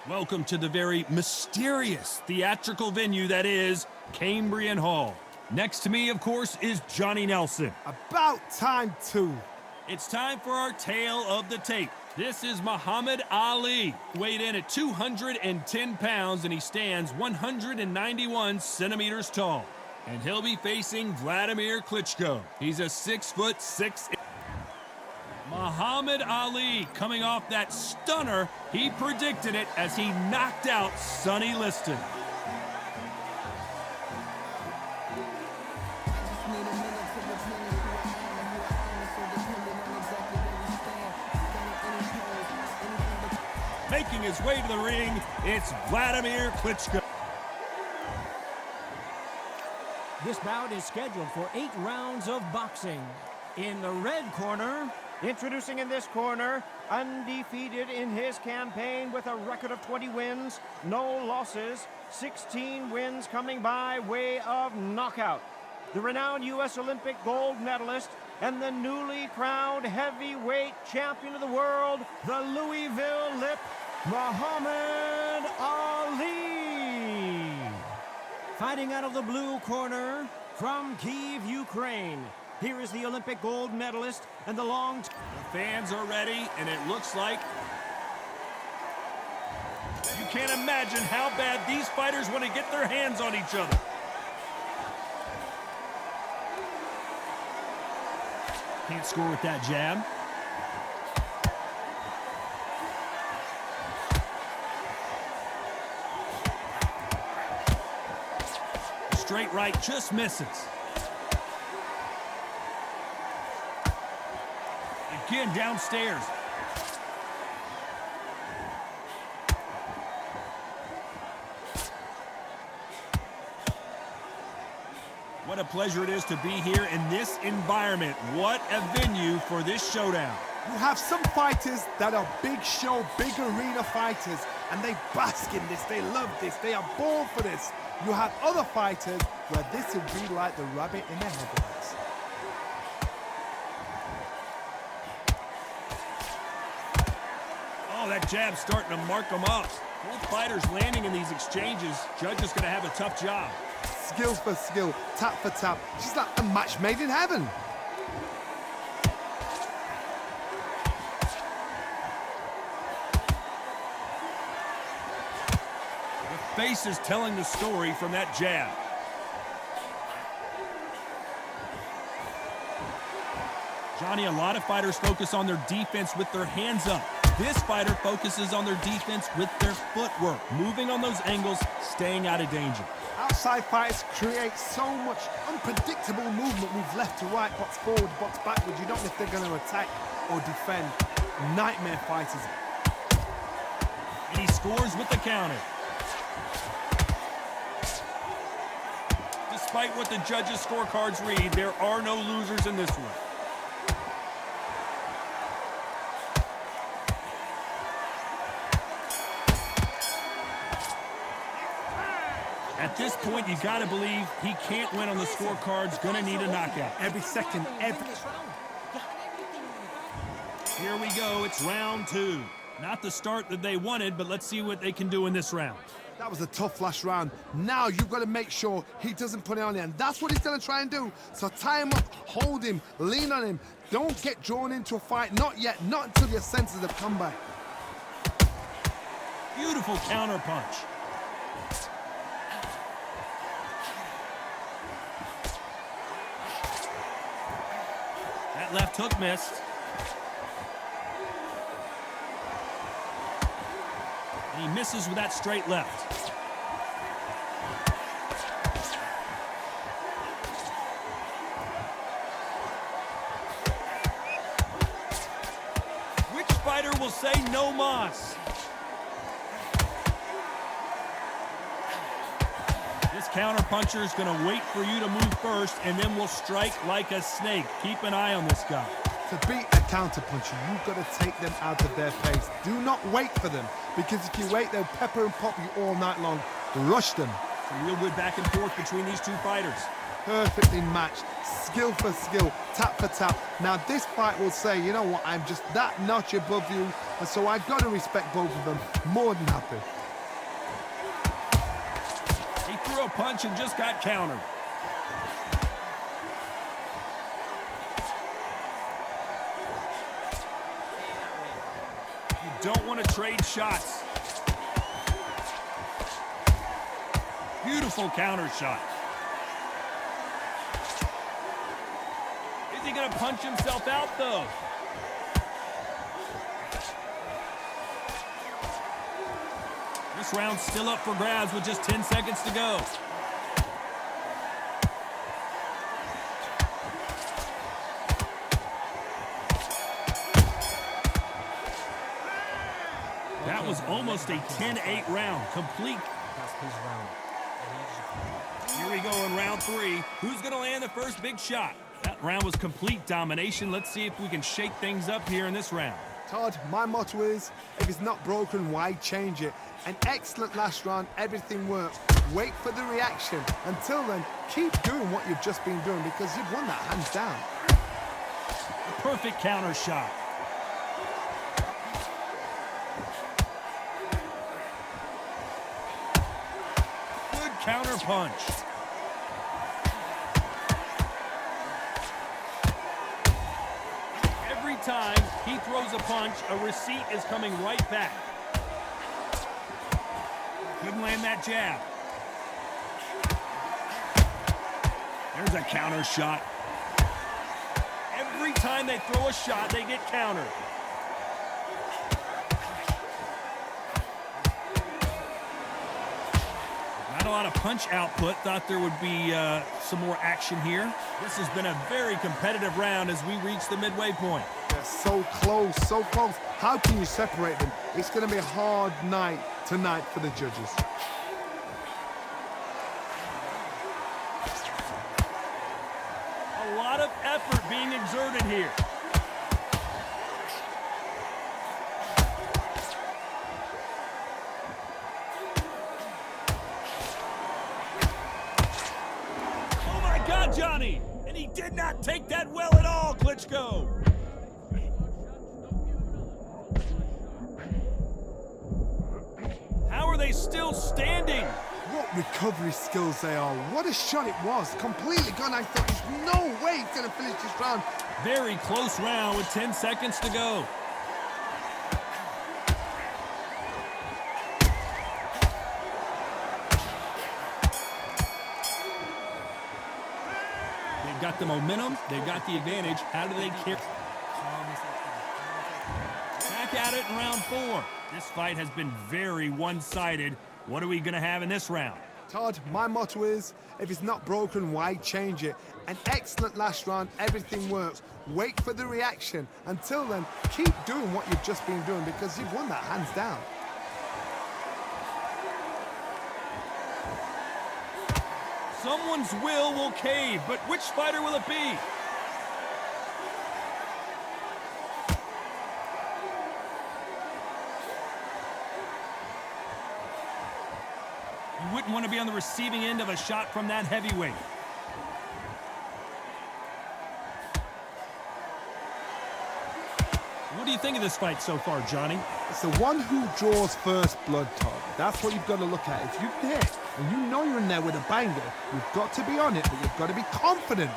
Welcome to the very mysterious theatrical venue that is Cambrian Hall. Next to me, of course, is Johnny Nelson. About time, too. It's time for our tale of the tape. This is Muhammad Ali, weighed in at 210 pounds, and he stands 191 centimeters tall. And he'll be facing Vladimir Klitschko. He's a 6'6". Muhammad Ali coming off that stunner. He predicted it as he knocked out Sonny Liston. Making his way to the ring, it's Vladimir Klitschko. This bout is scheduled for 8 rounds of boxing. In the red corner, introducing in this corner, undefeated in his campaign with a record of 20 wins, no losses, 16 wins coming by way of knockout. The renowned U.S. Olympic gold medalist and the newly crowned heavyweight champion of the world, the Louisville Lip, Muhammad Ali. Fighting out of the blue corner from Kyiv, Ukraine, here is the Olympic gold medalist and the The fans are ready, and it looks like you can't imagine how bad these fighters want to get their hands on each other. Can't score with that jab. Straight right just misses. Again downstairs. What a pleasure it is to be here in this environment. What a venue for this showdown. You have some fighters that are big show, big arena fighters, and they bask in this, they love this, they are born for this. You have other fighters where this would be like the rabbit in the headlights. Oh, that jab's starting to mark them up. Both fighters landing in these exchanges. Judge is going to have a tough job. Skill for skill, tap for tap. She's like a match made in heaven. The face is telling the story from that jab. Johnny, a lot of fighters focus on their defense with their hands up. This fighter focuses on their defense with their footwork, moving on those angles, staying out of danger. Outside fighters create so much unpredictable movement, move left to right, box forward, box backwards. You don't know if they're going to attack or defend. Nightmare fighters. And he scores with the counter. Despite what the judges' scorecards read, there are no losers in this one. At this point, you got to believe he can't win on the scorecards. Going to need a knockout. Every second, every... Here we go. It's round 2. Not the start that they wanted, but let's see what they can do in this round. That was a tough last round. Now you've got to make sure he doesn't put it on you, and that's what he's going to try and do. So tie him up, hold him, lean on him. Don't get drawn into a fight. Not yet. Not until your senses have come back. Beautiful counter punch. That left hook missed. And he misses with that straight left. Which fighter will say no mas? This counter-puncher is going to wait for you to move first, and then will strike like a snake. Keep an eye on this guy. To beat a counter-puncher, you've got to take them out of their pace. Do not wait for them, because if you wait, they'll pepper and pop you all night long. Rush them. Some real good back and forth between these two fighters. Perfectly matched. skill for skill, tap for tap. Now this fight will say, you know what, I'm just that notch above you, and so I've got to respect both of them. More than happy. He threw a punch and just got countered. You don't want to trade shots. Beautiful counter shot. Is he going to punch himself out, though? This round's still up for grabs with just 10 seconds to go. That was almost a 10-8 round. Complete. Here we go in round 3. Who's going to land the first big shot? That round was complete domination. Let's see if we can shake things up here in this round. Todd, my motto is, if it's not broken, why change it? An excellent last round, everything works. Wait for the reaction. Until then, keep doing what you've just been doing because you've won that hands down. A perfect counter shot. Good counter punch. Every time he throws a punch, a receipt is coming right back. Couldn't land that jab. There's a counter shot. Every time they throw a shot, they get countered. Not a lot of punch output. Thought there would be some more action here. This has been a very competitive round as we reach the midway point. They're so close, so close. How can you separate them? It's going to be a hard night tonight for the judges. A lot of effort being exerted here. Oh my God, Johnny! And he did not take that well at all, Klitschko. How are they still standing? What recovery skills they are. What a shot it was. Completely gone. I thought there's no way he's going to finish this round. Very close round with 10 seconds to go. They've got the momentum. They've got the advantage. How do they carry? Back at it in round 4. This fight has been very one-sided. What are we going to have in this round? Todd, my motto is, if it's not broken, why change it? An excellent last round, everything works. Wait for the reaction. Until then, keep doing what you've just been doing because you've won that hands down. Someone's will cave, but which fighter will it be? You wouldn't want to be on the receiving end of a shot from that heavyweight. What do you think of this fight so far, Johnny? It's the one who draws first blood, Todd. That's what you've got to look at. If you're there and you know you're in there with a banger, you've got to be on it, but you've got to be confident.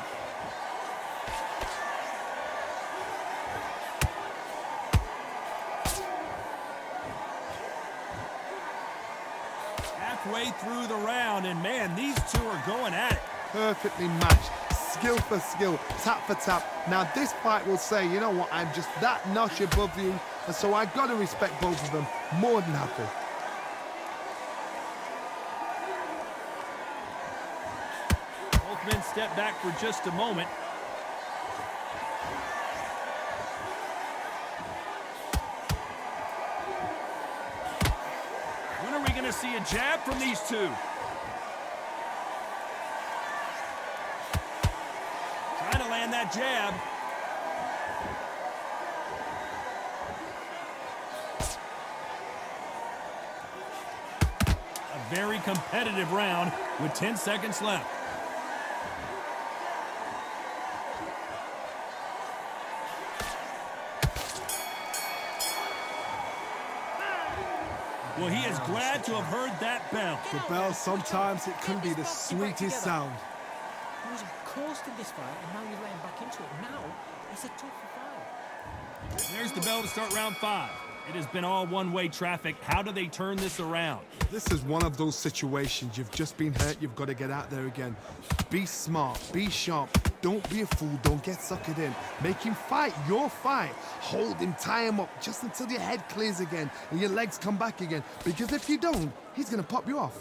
Halfway through the round, and man, these two are going at it. Perfectly matched. Skill for skill, tap for tap. Now this fight will say, you know what, I'm just that notch above you, and so I've got to respect both of them. More than happy. Both men step back for just a moment. When are we going to see a jab from these two? Trying to land that jab. A very competitive round with 10 seconds left. Well, he is glad to have heard that bell. The bell, sometimes it can be the sweetest sound. He was coasting this fight, and now you're letting back into it. Now, it's a tougher fight. There's the bell to start round 5. It has been all one-way traffic. How do they turn this around? This is one of those situations. You've just been hurt. You've got to get out there again. Be smart. Be sharp. Don't be a fool. Don't get suckered in. Make him fight your fight. Hold him. Tie him up just until your head clears again and your legs come back again. Because if you don't, he's going to pop you off.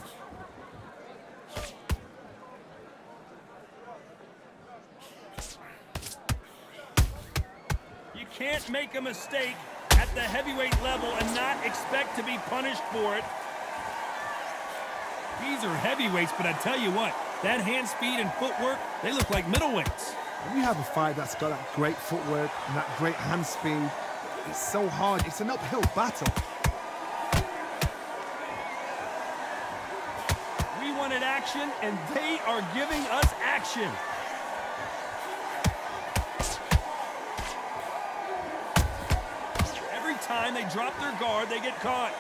You can't make a mistake at the heavyweight level and not expect to be punished for it. These are heavyweights, but I tell you what, that hand speed and footwork, they look like middleweights. When you have a fight that's got that great footwork and that great hand speed, it's so hard. It's an uphill battle. We wanted action, and they are giving us action. Every time they drop their guard, they get caught.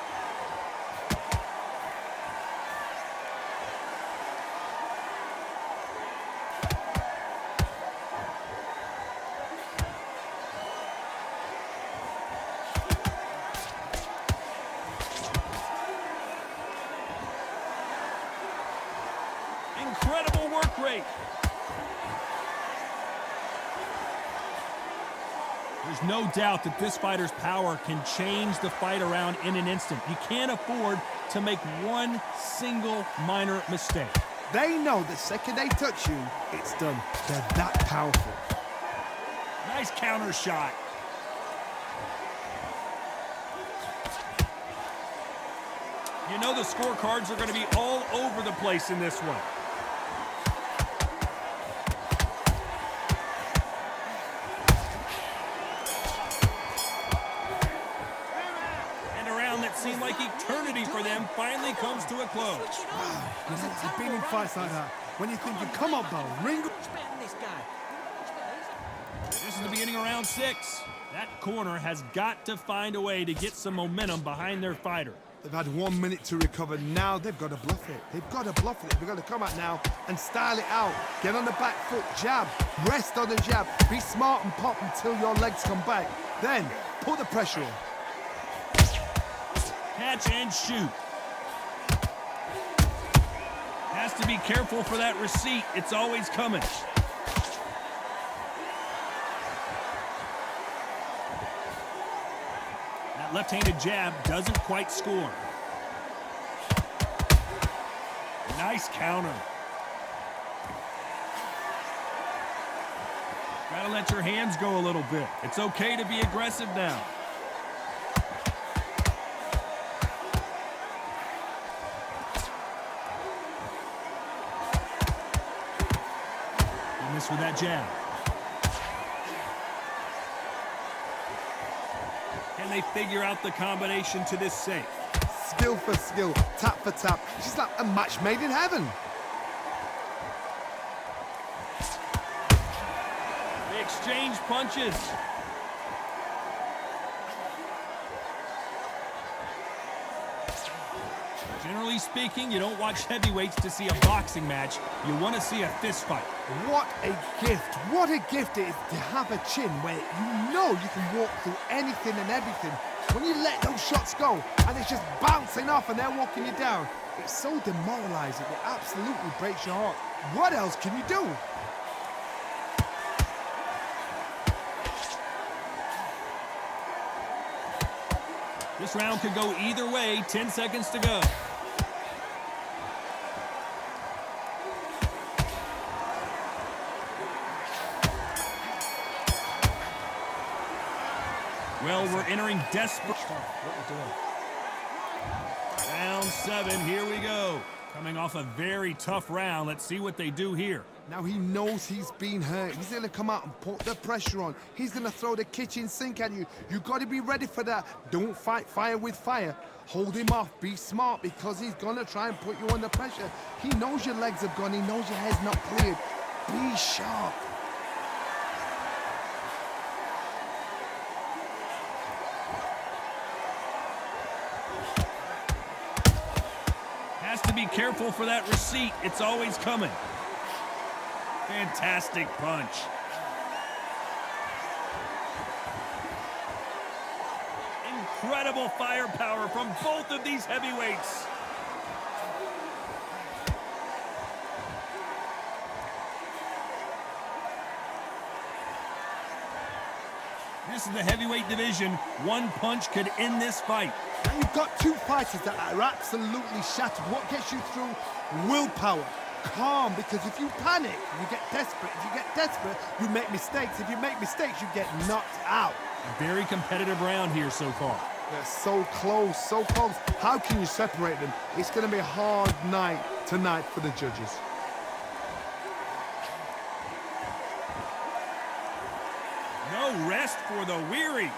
Incredible work rate. There's no doubt that this fighter's power can change the fight around in an instant. You can't afford to make one single minor mistake. They know the second they touch you, it's done. They're that powerful. Nice counter shot. You know the scorecards are going to be all over the place in this one. Seemed like eternity for them finally comes to a close. Wow, you've been in fights like that. When you're thinking, come on, Bo, ring. This is the beginning of round 6. That corner has got to find a way to get some momentum behind their fighter. They've had 1 minute to recover. Now they've got to bluff it. They've got to bluff it. They've got to come out now and style it out. Get on the back foot, jab, rest on the jab. Be smart and pop until your legs come back. Then put the pressure on. Catch and shoot. Has to be careful for that receipt. It's always coming. That left-handed jab doesn't quite score. Nice counter. Gotta let your hands go a little bit. It's okay to be aggressive now. With that jab. Can they figure out the combination to this safe? Skill for skill, tap for tap. She's like a match made in heaven. They exchange punches. Generally speaking, you don't watch heavyweights to see a boxing match. You want to see a fist fight. What a gift. What a gift it is to have a chin where you know you can walk through anything and everything. When you let those shots go and it's just bouncing off and they're walking you down, it's so demoralizing. It absolutely breaks your heart. What else can you do? This round could go either way. 10 seconds to go. Well, we're entering desperate. Round 7, here we go. Coming off a very tough round. Let's see what they do here. Now he knows he's been hurt. He's going to come out and put the pressure on. He's going to throw the kitchen sink at you. You got to be ready for that. Don't fight fire with fire. Hold him off. Be smart because he's going to try and put you under pressure. He knows your legs have gone. He knows your head's not cleared. Be sharp. be careful for that receipt. It's always coming. Fantastic punch. Incredible firepower from both of these heavyweights. This is the heavyweight division. One punch could end this fight. Now you've got two fighters that are absolutely shattered. What gets you through? Willpower. Calm, because if you panic, you get desperate. If you get desperate, you make mistakes. If you make mistakes, you get knocked out. A very competitive round here so far. They're so close, so close. How can you separate them? It's going to be a hard night tonight for the judges. No rest for the weary.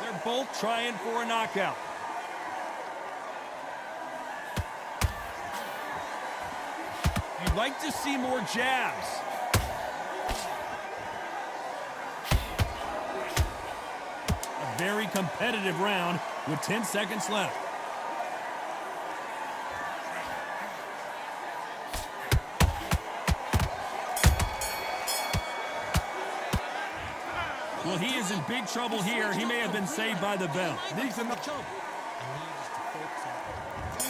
They're both trying for a knockout. You'd like to see more jabs. A very competitive round with 10 seconds left. Well, he is in big trouble here. He may have been saved by the bell. Needs enough.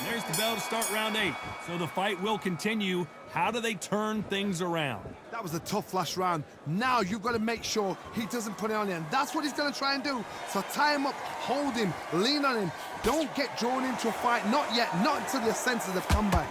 There's the bell to start round 8. So the fight will continue. How do they turn things around? That was a tough last round. Now you've got to make sure he doesn't put it on you, and that's what he's going to try and do. So tie him up, hold him, lean on him. Don't get drawn into a fight. Not yet. Not until your senses have come back.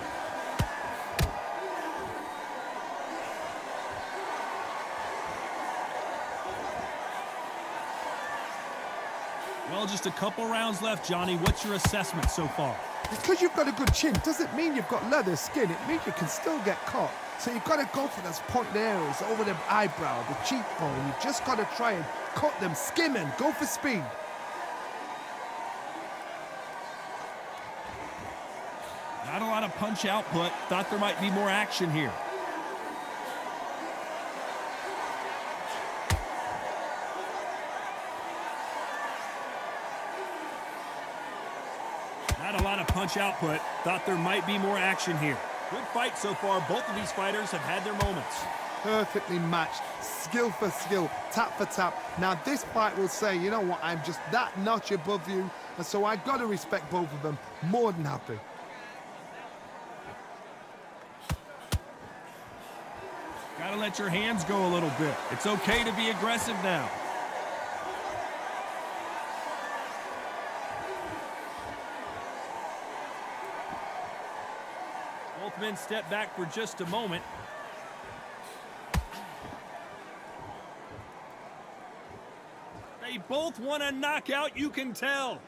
Well, just a couple rounds left, Johnny. What's your assessment so far? Because you've got a good chin doesn't mean you've got leather skin. It means you can still get caught. So you've got to go for those pointed areas over the eyebrow, the cheekbone. You've just got to try and cut them, skim and go for speed. Not a lot of punch output. Thought there might be more action here. Not a lot of punch output. Thought there might be more action here. Good fight so far. Both of these fighters have had their moments. Perfectly matched, skill for skill, tap for tap. Now this fight will say, you know what, I'm just that notch above you, and so I got to respect both of them. More than happy. Gotta let your hands go a little bit. It's okay to be aggressive now. Both men step back for just a moment. They both want a knockout, you can tell.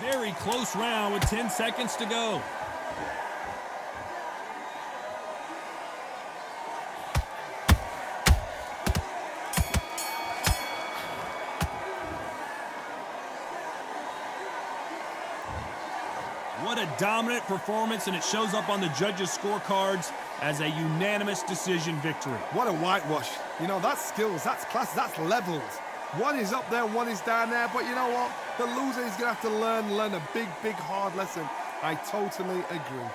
Very close round with 10 seconds to go. What a dominant performance, and it shows up on the judges' scorecards as a unanimous decision victory. What a whitewash. You know, that's skills, that's class, that's levels. One is up there, one is down there, but you know what? The loser is going to have to learn a big, hard lesson. I totally agree.